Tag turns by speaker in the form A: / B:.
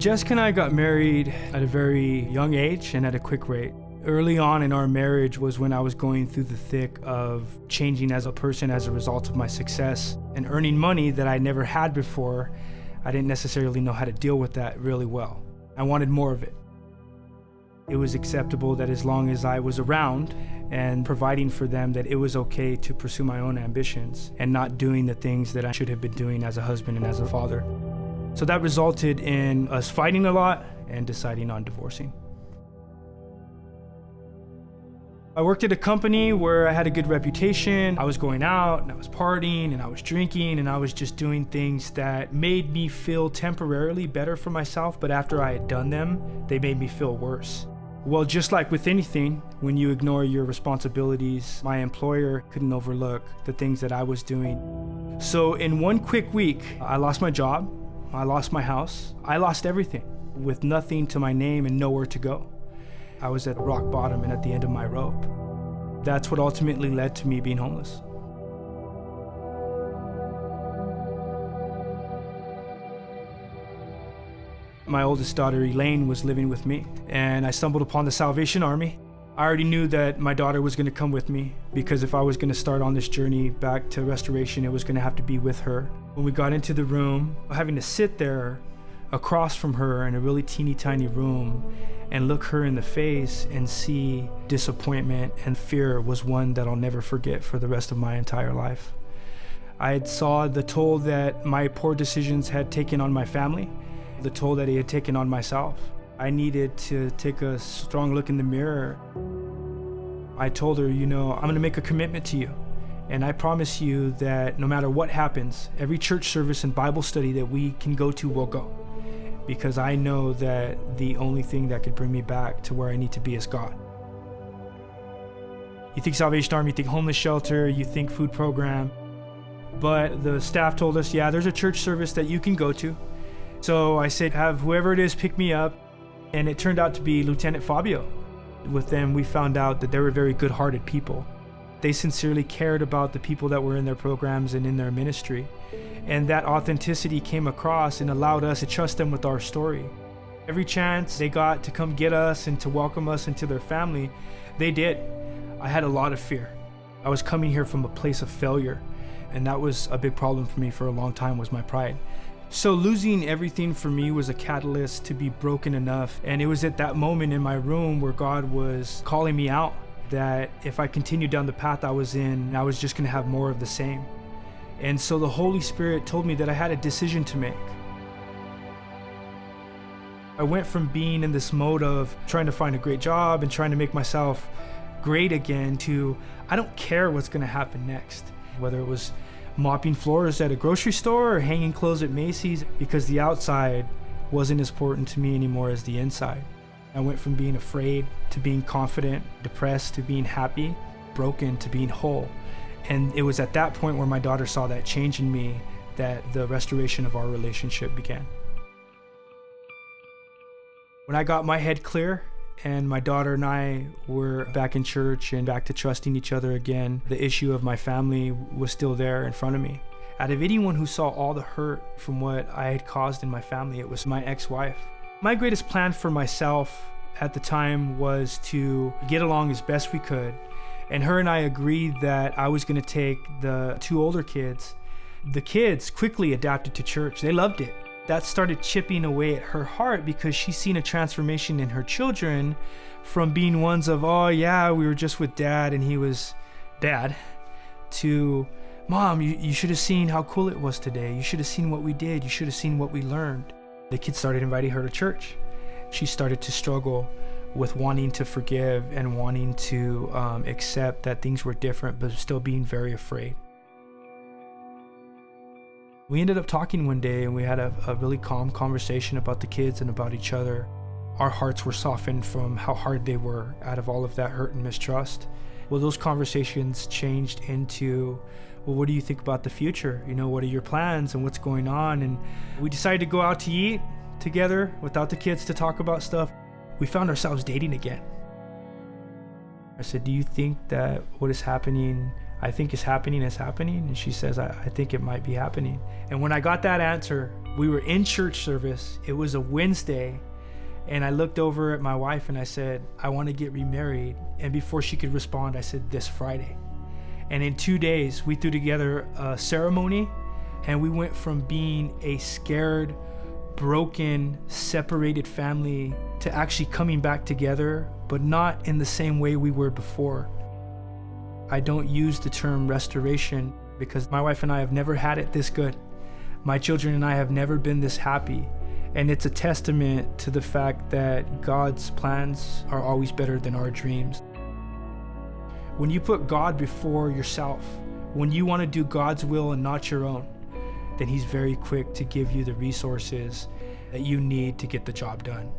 A: Jessica and I got married at a very young age and at a quick rate. Early on in our marriage was when I was going through the thick of changing as a person as a result of my success and earning money that I never had before. I didn't necessarily know how to deal with that really well. I wanted more of it. It was acceptable that as long as I was around and providing for them, that it was okay to pursue my own ambitions and not doing the things that I should have been doing as a husband and as a father. So that resulted in us fighting a lot and deciding on divorcing. I worked at a company where I had a good reputation. I was going out and I was partying and I was drinking and I was just doing things that made me feel temporarily better for myself, but after I had done them, they made me feel worse. Well, just like with anything, when you ignore your responsibilities, my employer couldn't overlook the things that I was doing. So in one quick week, I lost my job, I lost my house, I lost everything with nothing to my name and nowhere to go. I was at rock bottom and at the end of my rope. That's what ultimately led to me being homeless. My oldest daughter, Elaine, was living with me, and I stumbled upon the Salvation Army. I already knew that my daughter was going to come with me, because if I was going to start on this journey back to restoration, it was going to have to be with her. When we got into the room, having to sit there across from her in a really teeny tiny room and look her in the face and see disappointment and fear was one that I'll never forget for the rest of my entire life. I saw the toll that my poor decisions had taken on my family, the toll that it had taken on myself. I needed to take a strong look in the mirror. I told her, I'm gonna make a commitment to you. And I promise you that no matter what happens, every church service and Bible study that we can go to, we'll go. Because I know that the only thing that could bring me back to where I need to be is God. You think Salvation Army, you think homeless shelter, you think food program. But the staff told us, yeah, there's a church service that you can go to. So I said, have whoever it is pick me up. And it turned out to be Lieutenant Fabio. With them, we found out that they were very good-hearted people. They sincerely cared about the people that were in their programs and in their ministry. And that authenticity came across and allowed us to trust them with our story. Every chance they got to come get us and to welcome us into their family, they did. I had a lot of fear. I was coming here from a place of failure, and that was a big problem for me for a long time, was my pride. So losing everything for me was a catalyst to be broken enough. And it was at that moment in my room where God was calling me out, that if I continued down the path I was in, I was just gonna have more of the same. And so the Holy Spirit told me that I had a decision to make. I went from being in this mode of trying to find a great job and trying to make myself great again to, I don't care what's gonna happen next. Whether it was mopping floors at a grocery store or hanging clothes at Macy's, because the outside wasn't as important to me anymore as the inside. I went from being afraid to being confident, depressed to being happy, broken to being whole. And it was at that point where my daughter saw that change in me that the restoration of our relationship began. When I got my head clear and my daughter and I were back in church and back to trusting each other again, the issue of my family was still there in front of me. Out of anyone who saw all the hurt from what I had caused in my family, it was my ex-wife. My greatest plan for myself at the time was to get along as best we could. And her and I agreed that I was going to take the two older kids. The kids quickly adapted to church. They loved it. That started chipping away at her heart because she's seen a transformation in her children from being ones of, oh yeah, we were just with dad and he was bad, to, Mom, you should have seen how cool it was today. You should have seen what we did. You should have seen what we learned. The kids started inviting her to church. She started to struggle with wanting to forgive and wanting to accept that things were different, but still being very afraid. We ended up talking one day and we had a really calm conversation about the kids and about each other. Our hearts were softened from how hard they were out of all of that hurt and mistrust. Well, those conversations changed into, well, what do you think about the future? What are your plans and what's going on? And we decided to go out to eat together without the kids to talk about stuff. We found ourselves dating again. I said, do you think that what is happening, I think is happening? And she says, I think it might be happening. And when I got that answer, We were in church service. It was a Wednesday. And I looked over at my wife and I said, I want to get remarried. And before she could respond, I said, this Friday. And in 2 days, we threw together a ceremony, and we went from being a scared, broken, separated family to actually coming back together, but not in the same way we were before. I don't use the term restoration because my wife and I have never had it this good. My children and I have never been this happy. And it's a testament to the fact that God's plans are always better than our dreams. When you put God before yourself, when you want to do God's will and not your own, then He's very quick to give you the resources that you need to get the job done.